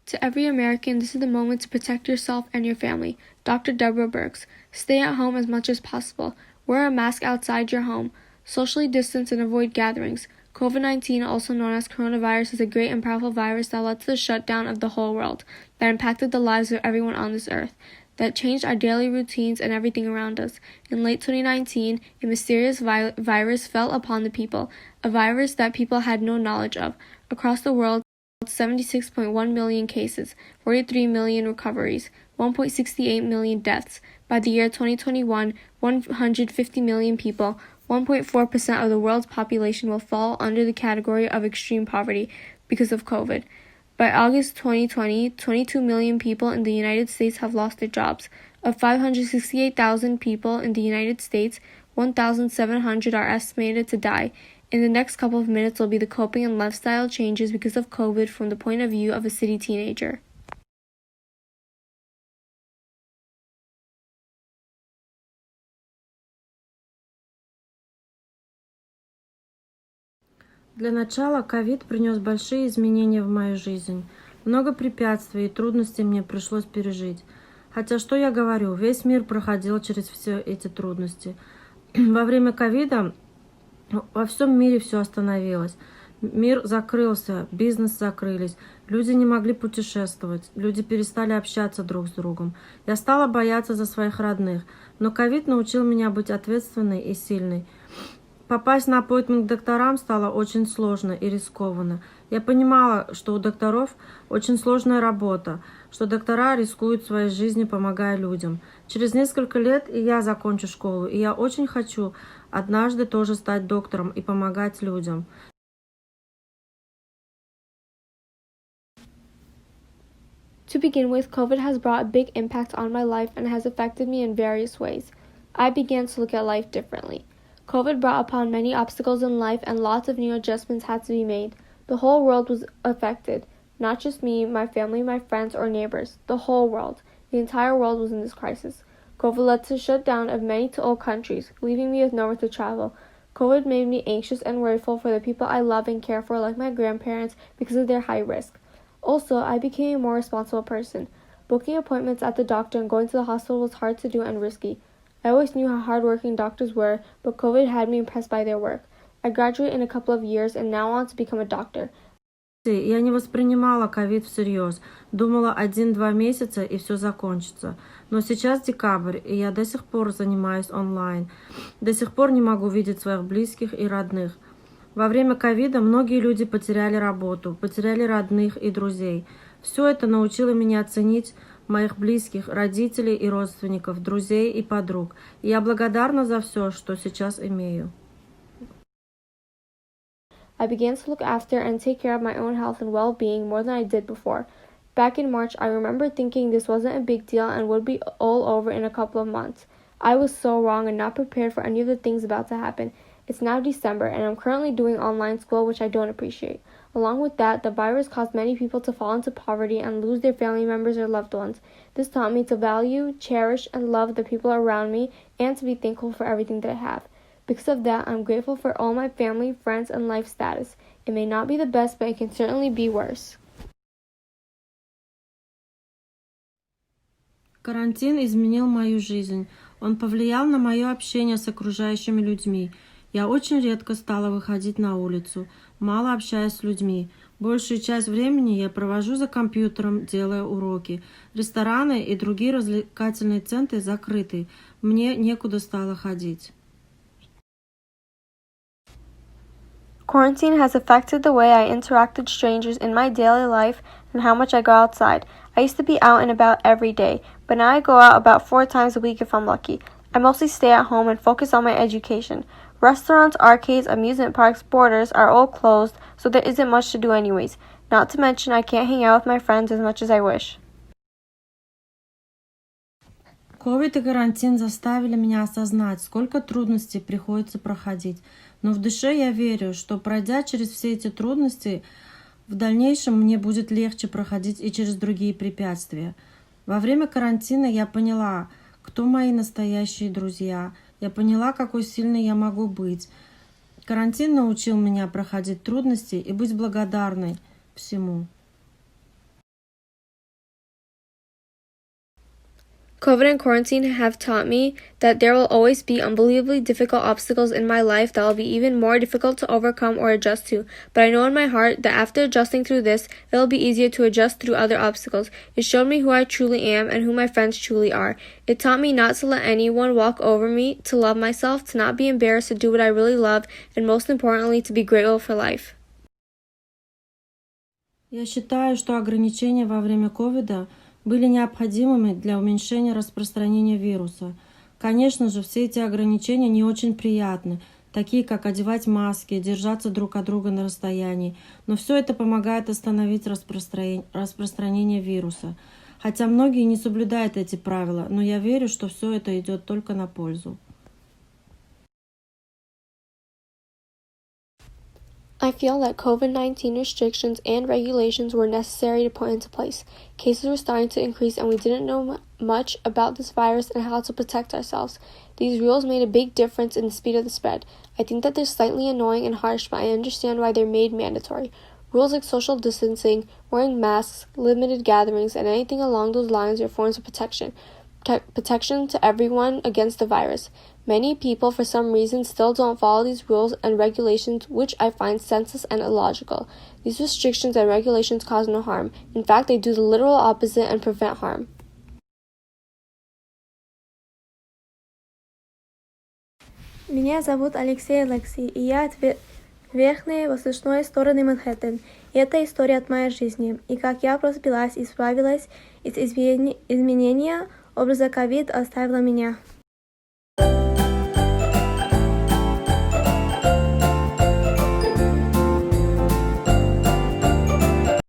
To every American, this is the moment to protect yourself and your family. Dr. Deborah Birx. Stay at home as much as possible. Wear a mask outside your home. Socially distance and avoid gatherings. COVID-19, also known as coronavirus, is a great and powerful virus that led to the shutdown of the whole world, that impacted the lives of everyone on this earth, that changed our daily routines and everything around us. In late 2019, a mysterious virus fell upon the people, a virus that people had no knowledge of. Across the world, 76.1 million cases, 43 million recoveries, 1.68 million deaths. By the year 2021, 150 million people, 1.4% of the world's population, will fall under the category of extreme poverty because of COVID. By August 2020, 22 million people in the United States have lost their jobs. Of 568,000 people in the United States, 1,700 are estimated to die. In the next couple of minutes will be the coping and lifestyle changes because of COVID from the point of view of a city teenager. Для начала ковид принес большие изменения в мою жизнь. Много препятствий и трудностей мне пришлось пережить. Хотя что я говорю, весь мир проходил через все эти трудности. Во время ковида во всем мире все остановилось. Мир закрылся, бизнес закрылись, люди не могли путешествовать, люди перестали общаться друг с другом. Я стала бояться за своих родных, но ковид научил меня быть ответственной и сильной. Попасть на аппоинтмент к докторам стало очень сложно и рискованно. Я понимала, что у докторов очень сложная работа, что доктора рискуют своей жизнью, помогая людям. Через несколько лет и я закончу школу, и я очень хочу однажды тоже стать доктором и помогать людям. To begin with, COVID has brought a big impact on my life and has affected me in various ways. I began to look at life differently. COVID brought upon many obstacles in life and lots of new adjustments had to be made. The whole world was affected. Not just me, my family, my friends, or neighbors. The whole world. The entire world was in this crisis. COVID led to the shutdown of many to all countries, leaving me with nowhere to travel. COVID made me anxious and worryful for the people I love and care for, like my grandparents, because of their high risk. Also, I became a more responsible person. Booking appointments at the doctor and going to the hospital was hard to do and risky. I always knew how hardworking doctors were, but COVID had me impressed by their work. I graduate in a couple of years and now want to become a doctor. Я не воспринимала ковид всерьез. Думала 1-2 месяца и все закончится. Но сейчас декабрь, и я до сих пор занимаюсь онлайн. До сих пор не могу видеть своих близких и родных. Во время ковида многие люди потеряли работу, потеряли родных и друзей. Все это научило меня оценить моих близких, родителей и родственников, друзей и подруг. И я благодарна за все, что сейчас имею. I began to look after and take care of my own health and well-being more than I did before. Back in March, I remember thinking this wasn't a big deal and would be all over in a couple of months. I was so wrong and not prepared for any of the things about to happen. It's now December, and I'm currently doing online school, which I don't appreciate. Along with that, the virus caused many people to fall into poverty and lose their family members or loved ones. This taught me to value, cherish, and love the people around me and to be thankful for everything that I have. Because of that, I'm grateful for all my family, friends, and life status. It may not be the best, but it can certainly be worse. Карантин изменил мою жизнь. Он повлиял на мое общение с окружающими людьми. Я очень редко стала выходить на улицу, мало общаюсь с людьми. Большую часть времени я провожу за компьютером, делая уроки. Рестораны и другие развлекательные центры закрыты. Мне некуда стало ходить. Quarantine has affected the way I interact with strangers in my daily life and how much I go outside. I used to be out and about every day, but now I go out about 4 times a week if I'm lucky. I mostly stay at home and focus on my education. Restaurants, arcades, amusement parks, borders are all closed, so there isn't much to do anyways. Not to mention I can't hang out with my friends as much as I wish. Ковид и карантин заставили меня осознать, сколько трудностей приходится проходить. Но в душе я верю, что пройдя через все эти трудности, в дальнейшем мне будет легче проходить и через другие препятствия. Во время карантина я поняла, кто мои настоящие друзья. Я поняла, какой сильной я могу быть. Карантин научил меня проходить трудности и быть благодарной всему. COVID and quarantine have taught me that there will always be unbelievably difficult obstacles in my life that will be even more difficult to overcome or adjust to. But I know in my heart that after adjusting through this, it will be easier to adjust through other obstacles. It showed me who I truly am and who my friends truly are. It taught me not to let anyone walk over me, to love myself, to not be embarrassed, to do what I really love, and most importantly, to be grateful for life. Я считаю, что ограничения во время ковида были необходимыми для уменьшения распространения вируса. Конечно же, все эти ограничения не очень приятны, такие как одевать маски, держаться друг от друга на расстоянии, но все это помогает остановить распространение вируса. Хотя многие не соблюдают эти правила, но я верю, что все это идет только на пользу. I feel that COVID-19 restrictions and regulations were necessary to put into place. Cases were starting to increase and we didn't know much about this virus and how to protect ourselves. These rules made a big difference in the speed of the spread. I think that they're slightly annoying and harsh, but I understand why they're made mandatory. Rules like social distancing, wearing masks, limited gatherings, and anything along those lines are forms of protection. Protection to everyone against the virus. Many people, for some reason, still don't follow these rules and regulations, which I find senseless and illogical. These restrictions and regulations cause no harm. In fact, they do the literal opposite and prevent harm. Меня зовут Алексей Алекси, и я от верхней восточной стороны Манхэттен. И это история от моей жизни. И как я просбилась и справилась из изменения, образа ковид оставила меня.